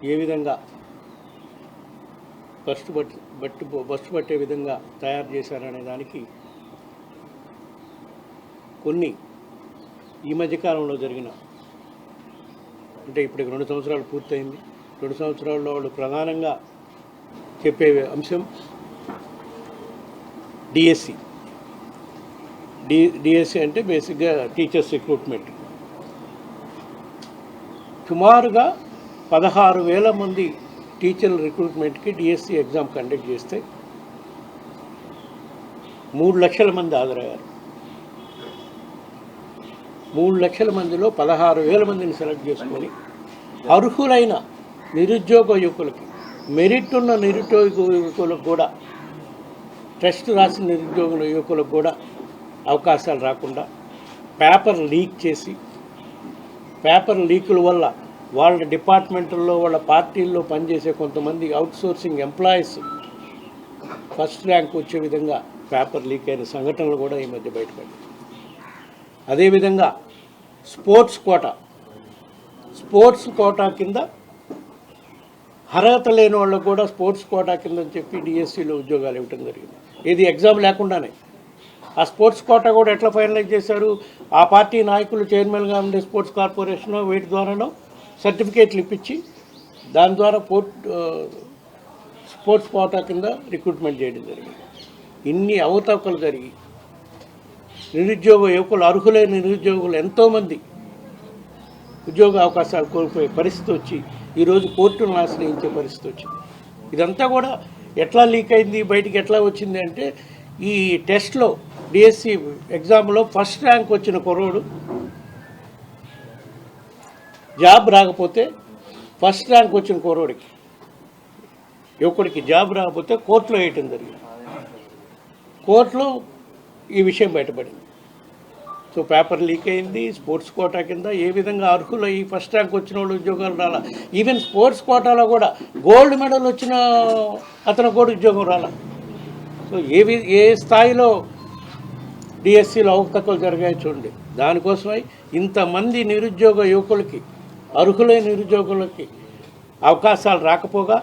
ఏ విధంగా బస్సు పట్టే విధంగా తయారు చేశారనే దానికి కొన్ని ఈ మధ్యకాలంలో జరిగిన, అంటే ఇప్పటికి 2 సంవత్సరాలు పూర్తయింది. 2 సంవత్సరాల్లో వాళ్ళు ప్రధానంగా చెప్పే అంశం డిఎస్సి అంటే బేసిక్గా టీచర్స్ రిక్రూట్మెంట్. సుమారుగా 16,000 మంది టీచర్ల రిక్రూట్మెంట్కి డిఎస్సి ఎగ్జామ్ కండక్ట్ చేస్తే 3 లక్షల మంది హాజరయ్యారు. 3 లక్షల మందిలో 16,000 మందిని సెలెక్ట్ చేసుకొని అర్హులైన నిరుద్యోగ యువకులకి, మెరిట్ ఉన్న నిరుద్యోగ యువకులకు కూడా, టెస్ట్ రాసిన నిరుద్యోగ యువకులకు కూడా అవకాశాలు రాకుండా పేపర్ లీక్ చేసి, పేపర్ లీకుల వల్ల వాళ్ళ డిపార్ట్మెంట్లో వాళ్ళ పార్టీల్లో పనిచేసే కొంతమంది అవుట్సోర్సింగ్ ఎంప్లాయీస్ ఫస్ట్ ర్యాంక్ వచ్చే విధంగా పేపర్ లీక్ అయిన సంఘటనలు కూడా ఈ మధ్య బయటపడ్డాయి. అదేవిధంగా స్పోర్ట్స్ కోటా కింద అర్హత లేని వాళ్ళకు కూడా స్పోర్ట్స్ కోటా కింద అని చెప్పి డిఎస్సిలో ఉద్యోగాలు ఇవ్వడం జరిగింది. ఇది ఎగ్జామ్ లేకుండానే. ఆ స్పోర్ట్స్ కోటా కూడా ఎట్లా ఫైనలైజ్ చేశారు? ఆ పార్టీ నాయకులు చైర్మన్గా ఉండే స్పోర్ట్స్ కార్పొరేషన్ వీటి ద్వారానో సర్టిఫికేట్లు ఇప్పించి దాని ద్వారా స్పోర్ట్స్ కోటా కింద రిక్రూట్మెంట్ చేయడం జరిగింది. ఇన్ని అవతవకలు జరిగి నిరుద్యోగ యువకులు, అర్హులైన నిరుద్యోగులు ఎంతోమంది ఉద్యోగ అవకాశాలు కోల్పోయే పరిస్థితి వచ్చి ఈరోజు కోర్టును ఆశ్రయించే పరిస్థితి వచ్చింది. ఇదంతా కూడా ఎట్లా లీక్ అయింది, బయటికి ఎట్లా వచ్చింది అంటే, ఈ టెస్ట్లో డిఎస్సి ఎగ్జామ్లో ఫస్ట్ ర్యాంక్ వచ్చిన కుర్రోడు జాబ్ రాకపోతే, ఫస్ట్ ర్యాంక్ వచ్చిన కుర్రోడికి యువకుడికి జాబ్ రాకపోతే కోర్టులో వేయటం జరిగింది. కోర్టులో ఈ విషయం బయటపడింది. సో పేపర్ లీక్ అయింది. స్పోర్ట్స్ కోటా కింద ఏ విధంగా అర్హులు ఈ ఫస్ట్ ర్యాంక్ వచ్చిన వాళ్ళు ఉద్యోగాలు రాలా. ఈవెన్ స్పోర్ట్స్ కోటాలో కూడా గోల్డ్ మెడల్ వచ్చిన అతను కూడా ఉద్యోగం రాలా. సో ఏ స్థాయిలో డిఎస్సిలో అవకతవకలు జరిగాయి చూడండి. దానికోసమై ఇంతమంది నిరుద్యోగ యువకులకి, అర్హులైన నిరుద్యోగులకి అవకాశాలు రాకపోగా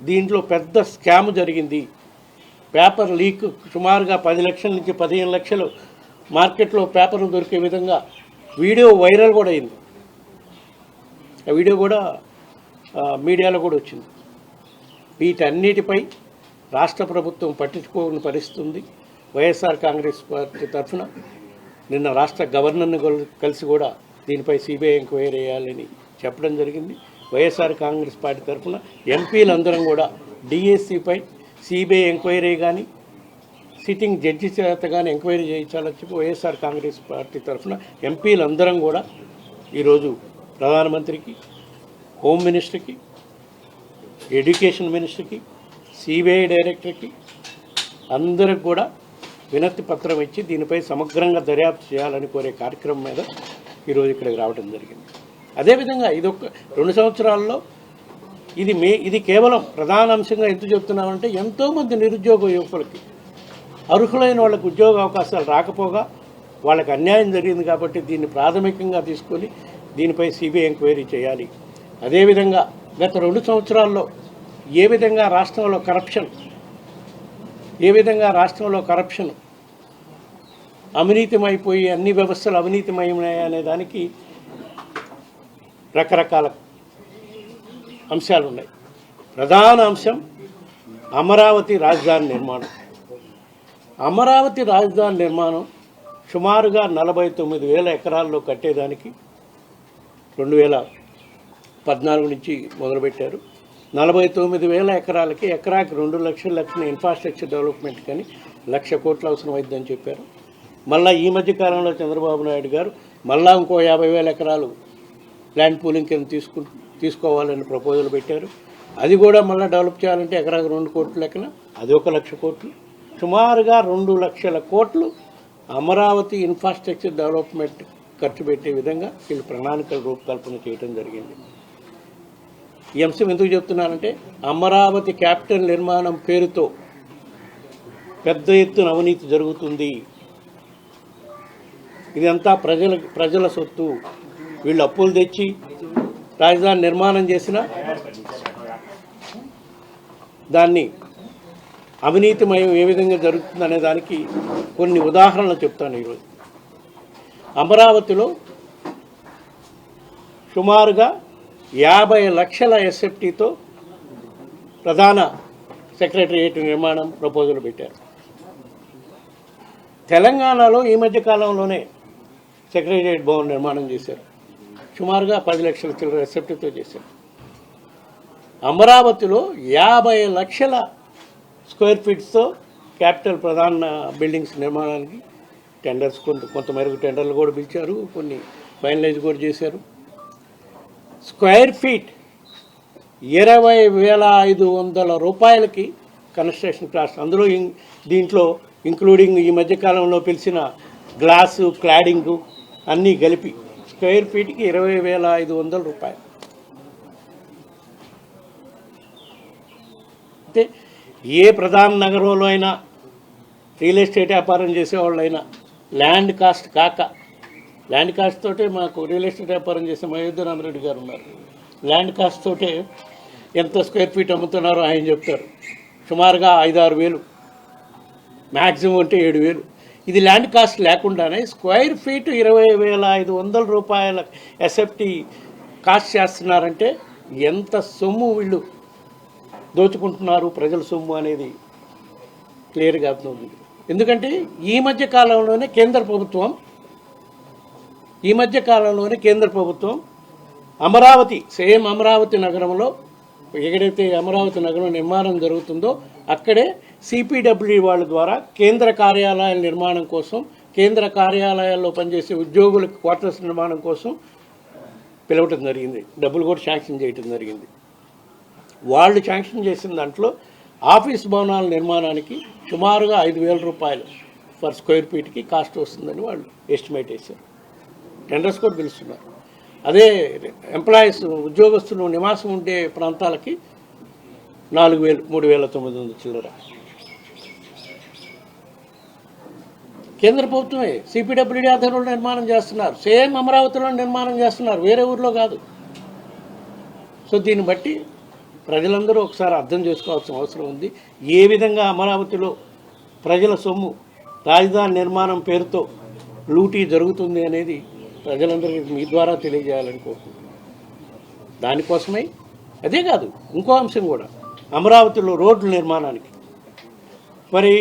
దీంట్లో పెద్ద స్కామ్ జరిగింది. పేపర్ లీక్ సుమారుగా 10 లక్షల నుంచి 15 లక్షలు మార్కెట్లో పేపర్లు దొరికే విధంగా వీడియో వైరల్ కూడా అయింది. ఆ వీడియో కూడా మీడియాలో కూడా వచ్చింది. వీటన్నిటిపై రాష్ట్ర ప్రభుత్వం పట్టించుకోని పరిస్థితి ఉంది. వైఎస్ఆర్ కాంగ్రెస్ పార్టీ తరఫున నిన్న రాష్ట్ర గవర్నర్ని కలిసి కూడా దీనిపై సిబిఐ ఎంక్వైరీ చేయాలని చెప్పడం జరిగింది. వైఎస్ఆర్ కాంగ్రెస్ పార్టీ తరఫున ఎంపీలందరం కూడా డిఎస్సిపై సిబిఐ ఎంక్వైరీ కానీ, సిట్టింగ్ జడ్జి చేత కానీ ఎంక్వైరీ చేయించాలని చెప్పి వైఎస్ఆర్ కాంగ్రెస్ పార్టీ తరఫున ఎంపీలందరం కూడా ఈరోజు ప్రధానమంత్రికి, హోమ్ మినిస్టర్కి, ఎడ్యుకేషన్ మినిస్టర్కి, సిబిఐ డైరెక్టర్కి అందరికి కూడా వినతి పత్రం ఇచ్చి దీనిపై సమగ్రంగా దర్యాప్తు చేయాలని కోరే కార్యక్రమం మీద ఈరోజు ఇక్కడికి రావడం జరిగింది. అదేవిధంగా ఇదొక 2 సంవత్సరాల్లో ఇది కేవలం ప్రధాన అంశంగా ఎందుకు చెప్తున్నామంటే, ఎంతోమంది నిరుద్యోగ యువకులకి, అర్హులైన వాళ్ళకి ఉద్యోగ అవకాశాలు రాకపోగా వాళ్ళకి అన్యాయం జరిగింది. కాబట్టి దీన్ని ప్రాథమికంగా తీసుకొని దీనిపై సిబిఐ ఎంక్వైరీ చేయాలి. అదేవిధంగా గత 2 సంవత్సరాల్లో ఏ విధంగా రాష్ట్రంలో కరప్షన్ అవినీతిమైపోయి అన్ని వ్యవస్థలు అవినీతిమయమయ్యాయి అనే దానికి రకరకాల అంశాలు ఉన్నాయి. ప్రధాన అంశం అమరావతి రాజధాని నిర్మాణం. అమరావతి రాజధాని నిర్మాణం సుమారుగా 49,000 ఎకరాల్లో కట్టేదానికి 2014 నుంచి మొదలుపెట్టారు. 49,000 ఎకరాలకి ఎకరాకి 2 లక్షల ఇన్ఫ్రాస్ట్రక్చర్ డెవలప్మెంట్ కానీ 1,00,000 కోట్లు అవసరం అవుతుందని చెప్పారు. మళ్ళీ ఈ మధ్య కాలంలో చంద్రబాబు నాయుడు గారు మళ్ళా ఇంకో 50,000 ఎకరాలు ల్యాండ్ పూలింగ్ కింద తీసుకోవాలని ప్రపోజల్ పెట్టారు. అది కూడా మళ్ళీ డెవలప్ చేయాలంటే ఎకరాకి 2 కోట్ల లెక్కన అది 1,00,000 కోట్లు. సుమారుగా 2 లక్షల కోట్లు అమరావతి ఇన్ఫ్రాస్ట్రక్చర్ డెవలప్మెంట్ ఖర్చు పెట్టే విధంగా వీళ్ళు ప్రణాళికల రూపకల్పన చేయడం జరిగింది. ఈ అంశం ఎందుకు చెప్తున్నానంటే, అమరావతి క్యాపిటల్ నిర్మాణం పేరుతో పెద్ద ఎత్తున అవినీతి జరుగుతుంది. ఇదంతా ప్రజల సొత్తు. వీళ్ళు అప్పులు తెచ్చి రాజధాని నిర్మాణం చేసిన దాన్ని అవినీతిమయం ఏ విధంగా జరుగుతుందనే దానికి కొన్ని ఉదాహరణలు చెప్తాను. ఈరోజు అమరావతిలో సుమారుగా 50 లక్షల ఎస్ఎఫ్టీతో ప్రధాన సెక్రటరియేట్ నిర్మాణం ప్రపోజల్ పెట్టారు. తెలంగాణలో ఈ మధ్య కాలంలోనే సెక్రటరియేట్ భవన్ నిర్మాణం చేశారు. సుమారుగా 10 లక్షల చిల్లర ఎస్ఎఫ్టీతో చేశారు. అమరావతిలో 50 లక్షల స్క్వేర్ ఫీట్స్తో క్యాపిటల్ ప్రధాన బిల్డింగ్స్ నిర్మాణానికి టెండర్స్ కొంతమేరకు టెండర్లు కూడా పిలిచారు, కొన్ని ఫైనలైజ్ కూడా చేశారు. స్క్వేర్ ఫీట్ 20,500 రూపాయలకి కన్స్ట్రక్షన్ కాస్ట్. అందులో దీంట్లో ఇంక్లూడింగ్ ఈ మధ్యకాలంలో పిలిచిన గ్లాసు, క్లాడింగు అన్నీ కలిపి స్క్వేర్ ఫీట్కి 20,500 రూపాయలు. అంటే ఏ ప్రధాన నగరంలో అయినా రియల్ ఎస్టేట్ వ్యాపారం చేసేవాళ్ళైనా ల్యాండ్ కాస్ట్ కాక, ల్యాండ్ కాస్ట్ తోటే మాకు రియల్ ఎస్టేట్ వ్యాపారం చేసే మహేంద్రనాథరెడ్డి గారు ఉన్నారు. ల్యాండ్ కాస్ట్ తోటే ఎంత స్క్వేర్ ఫీట్ అమ్ముతున్నారో ఆయన చెప్తారు. సుమారుగా 5-6 వేలు, మ్యాక్సిమం అంటే 7 వేలు. ఇది ల్యాండ్ కాస్ట్ లేకుండానే స్క్వేర్ ఫీట్ 20,500 రూపాయల ఎస్ఎఫ్టీ కాస్ట్ చేస్తున్నారంటే ఎంత సొమ్ము వీళ్ళు దోచుకుంటున్నారు ప్రజల సొమ్ము అనేది క్లియర్గా అర్థమవుతుంది. ఎందుకంటే ఈ మధ్య కాలంలోనే కేంద్ర ప్రభుత్వం అమరావతి, సేమ్ అమరావతి నగరంలో ఎక్కడైతే అమరావతి నగరం నిర్మాణం జరుగుతుందో అక్కడే సిపిడబ్ల్యూ వాళ్ళ ద్వారా కేంద్ర కార్యాలయాల నిర్మాణం కోసం, కేంద్ర కార్యాలయాల్లో పనిచేసే ఉద్యోగులకు క్వార్టర్స్ నిర్మాణం కోసం పిలవటం జరిగింది. డబ్బులు కూడా శాంక్షన్ చేయటం జరిగింది. వాళ్ళు శాంక్షన్ చేసిన దాంట్లో ఆఫీస్ భవనాల నిర్మాణానికి సుమారుగా 5,000 రూపాయలు పర్ స్క్వేర్ ఫీట్కి కాస్ట్ వస్తుందని వాళ్ళు ఎస్టిమేట్ చేశారు. టెండర్స్ కూడా పిలుస్తున్నారు. అదే ఎంప్లాయీస్, ఉద్యోగస్తులు నివాసం ఉండే ప్రాంతాలకి 4,000, 3,900 చిల్లర. కేంద్ర ప్రభుత్వమే సిపిడబ్ల్యూడి ఆధ్వర్యంలో నిర్మాణం చేస్తున్నారు. సేమ్ అమరావతిలో నిర్మాణం చేస్తున్నారు, వేరే ఊర్లో కాదు. సో దీన్ని బట్టి ప్రజలందరూ ఒకసారి అర్థం చేసుకోవాల్సిన అవసరం ఉంది. ఏ విధంగా అమరావతిలో ప్రజల సొమ్ము రాజధాని నిర్మాణం పేరుతో లూటీ జరుగుతుంది అనేది ప్రజలందరికీ మీ ద్వారా తెలియజేయాలని కోరుకుంటున్నాను. దానికోసమై అదే కాదు, ఇంకో అంశం కూడా అమరావతిలో రోడ్ల నిర్మాణానికి మరి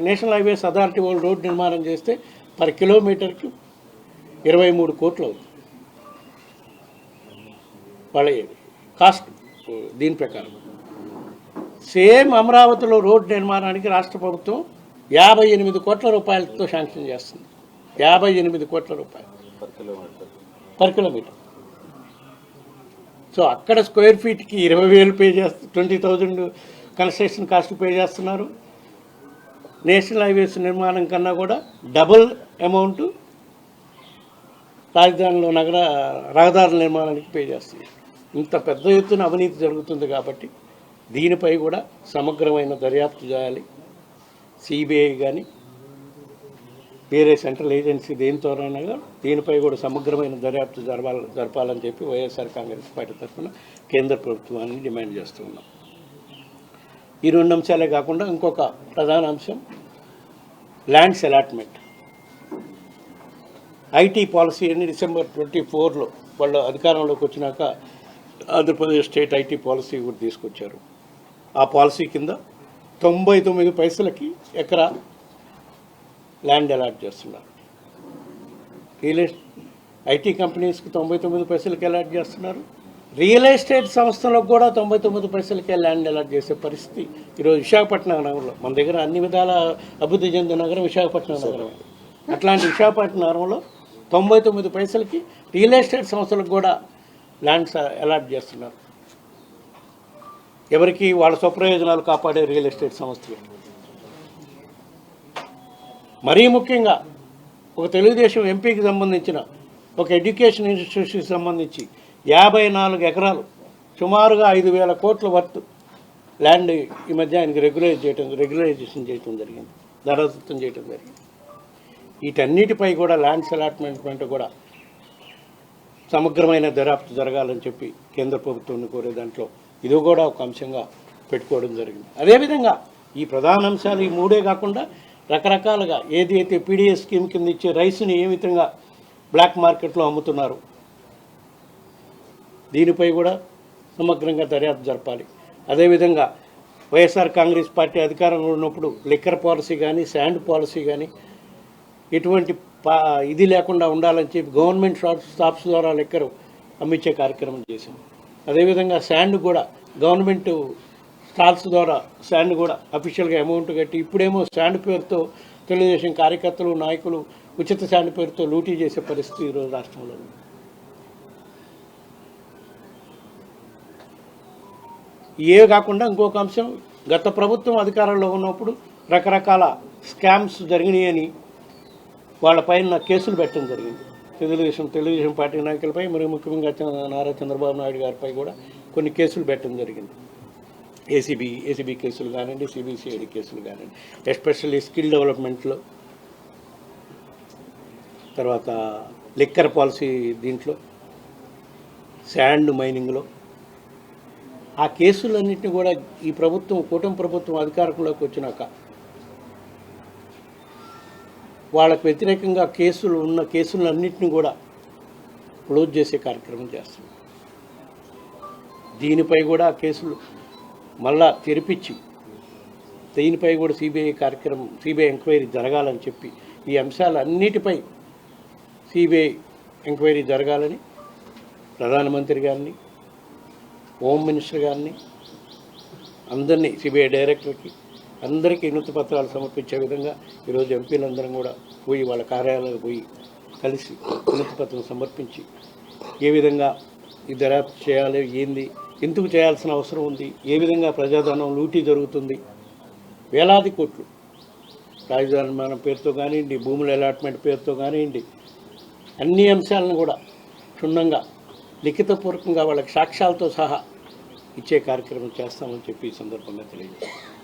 నేషనల్ హైవేస్ అథారిటీ వాళ్ళు రోడ్డు నిర్మాణం చేస్తే పర్ కిలోమీటర్కి 23 కోట్లు అవుతుంది వాళ్ళ కాస్ట్. దీని ప్రకారం సేమ్ అమరావతిలో రోడ్డు నిర్మాణానికి రాష్ట్ర ప్రభుత్వం 58 కోట్ల రూపాయలతో శాంక్షన్ చేస్తుంది. 58 కోట్ల రూపాయలు పర్ కిలోమీటర్. సో అక్కడ స్క్వేర్ ఫీట్కి 20,000 పే చేస్తారు, 20,000 కన్స్ట్రక్షన్ కాస్ట్ పే చేస్తున్నారు. నేషనల్ హైవేస్ నిర్మాణం కన్నా కూడా డబుల్ అమౌంట్ రాజధానిలో రహదారుల నిర్మాణానికి పే చేస్తున్నారు. ఇంత పెద్ద ఎత్తున అవినీతి జరుగుతుంది కాబట్టి దీనిపై కూడా సమగ్రమైన దర్యాప్తు చేయాలి. సిబిఐ కానీ వేరే సెంట్రల్ ఏజెన్సీ దేనితోనైనా దీనిపై కూడా సమగ్రమైన దర్యాప్తు జరపాలని చెప్పి వైఎస్ఆర్ కాంగ్రెస్ పార్టీ తరఫున కేంద్ర ప్రభుత్వాన్ని డిమాండ్ చేస్తూ ఉన్నాం. ఈ 2 అంశాలే కాకుండా ఇంకొక ప్రధాన అంశం ల్యాండ్స్ అలాట్మెంట్. ఐటీ పాలసీ అని December 24లో వాళ్ళు అధికారంలోకి వచ్చినాక ఆంధ్రప్రదేశ్ స్టేట్ ఐటీ పాలసీ కూడా తీసుకొచ్చారు. ఆ పాలసీ కింద 99 పైసలకి ఎకరా ల్యాండ్ అలాట్ చేస్తున్నారు. ఐటీ కంపెనీస్కి 99 పైసలకి అలాట్ చేస్తున్నారు. రియల్ ఎస్టేట్ సంస్థలకు కూడా 99 పైసలకే ల్యాండ్ అలాట్ చేసే పరిస్థితి ఈరోజు విశాఖపట్నం నగరంలో. మన దగ్గర అన్ని విధాల అభివృద్ధి చెందిన నగరం విశాఖపట్నం నగరం. అట్లాంటి విశాఖపట్నం నగరంలో 99 పైసలకి రియల్ ఎస్టేట్ సంస్థలకు కూడా ల్యాండ్స్ అలాట్ చేస్తున్నారు. ఎవరికి వాళ్ళ స్వప్రయోజనాలు కాపాడే రియల్ ఎస్టేట్ సంస్థలు. మరీ ముఖ్యంగా ఒక తెలుగుదేశం ఎంపీకి సంబంధించిన ఒక ఎడ్యుకేషన్ ఇన్స్టిట్యూషన్కి సంబంధించి 54 ఎకరాలు సుమారుగా 5,000 కోట్ల వర్త్ ల్యాండ్ ఈ మధ్య ఆయనకి రెగ్యులరైజేషన్ చేయడం జరిగింది, ధరసత్వం చేయడం జరిగింది. వీటన్నిటిపై కూడా ల్యాండ్స్ అలాట్మెంట్ కూడా సమగ్రమైన దర్యాప్తు జరగాలని చెప్పి కేంద్ర ప్రభుత్వాన్ని కోరే దాంట్లో ఇది కూడా ఒక అంశంగా పెట్టుకోవడం జరిగింది. అదేవిధంగా ఈ ప్రధాన అంశాలు ఈ మూడే కాకుండా రకరకాలుగా ఏదైతే పీడిఎస్ స్కీమ్ కింద ఇచ్చే రైస్ని ఏ విధంగా బ్లాక్ మార్కెట్లో అమ్ముతున్నారు, దీనిపై కూడా సమగ్రంగా దర్యాప్తు జరపాలి. అదేవిధంగా వైఎస్ఆర్ కాంగ్రెస్ పార్టీ అధికారంలో ఉన్నప్పుడు లిక్కర్ పాలసీ కానీ శాండ్ పాలసీ కానీ ఎటువంటి ఇది లేకుండా ఉండాలని చెప్పి గవర్నమెంట్ షాప్స్ ద్వారా లిక్కర్ అమ్మించే కార్యక్రమం చేశాం. అదేవిధంగా శాండ్ కూడా గవర్నమెంట్ స్టాల్స్ ద్వారా శాండ్ కూడా అఫీషియల్గా అమౌంట్ కట్టి ఇప్పుడేమో శాండ్ పేరుతో తెలుగుదేశం కార్యకర్తలు నాయకులు ఉచిత శాండ్ పేరుతో లూటీ చేసే పరిస్థితి ఈరోజు రాష్ట్రంలో ఉంది. ఏ కాకుండా ఇంకొక అంశం, గత ప్రభుత్వం అధికారంలో ఉన్నప్పుడు రకరకాల స్కామ్స్ జరిగినాయని వాళ్ళపైన కేసులు పెట్టడం జరిగింది. తెలుగుదేశం పార్టీ నాయకులపై మరి ముఖ్యంగా నారా చంద్రబాబు నాయుడు గారిపై కూడా కొన్ని కేసులు పెట్టడం జరిగింది. ఏసీబీ కేసులు కానివ్వండి, సిబిసిఐడి కేసులు కానివ్వండి, ఎస్పెషల్లీ స్కిల్ డెవలప్మెంట్లో, తర్వాత లిక్కర్ పాలసీ దీంట్లో, శాండ్ మైనింగ్లో. ఆ కేసులన్నింటినీ కూడా ఈ ప్రభుత్వం కూటమి ప్రభుత్వం అధికారంలోకి వచ్చినాక వాళ్ళకు వ్యతిరేకంగా కేసులన్నింటినీ కూడా క్లోజ్ చేసే కార్యక్రమం చేస్తుంది. దీనిపై కూడా కేసులు మళ్ళా తెరిపించి దీనిపై కూడా సిబిఐ ఎంక్వైరీ జరగాలని చెప్పి ఈ అంశాలన్నిటిపై సిబిఐ ఎంక్వైరీ జరగాలని ప్రధానమంత్రి గారిని, హోమ్ మినిస్టర్ గారిని, అందరినీ సిబిఐ డైరెక్టర్కి అందరికీ వినతి పత్రాలు సమర్పించే విధంగా ఈరోజు ఎంపీలందరం కూడా పోయి వాళ్ళ కార్యాలయాలకు పోయి కలిసి వినతి పత్రం సమర్పించి ఏ విధంగా ఈ దర్యాప్తు చేయాలి, ఏంది, ఎందుకు చేయాల్సిన అవసరం ఉంది, ఏ విధంగా ప్రజాధనం లూటీ జరుగుతుంది, వేలాది కోట్లు రాజధాని నిర్మాణం పేరుతో కానివ్వండి, భూముల అలాట్మెంట్ పేరుతో కానివ్వండి, అన్ని అంశాలను కూడా క్షుణ్ణంగా లిఖితపూర్వకంగా వాళ్ళకి సాక్ష్యాలతో సహా ఇచ్చే కార్యక్రమం చేస్తామని చెప్పి ఈ సందర్భంగా తెలియజేస్తాం.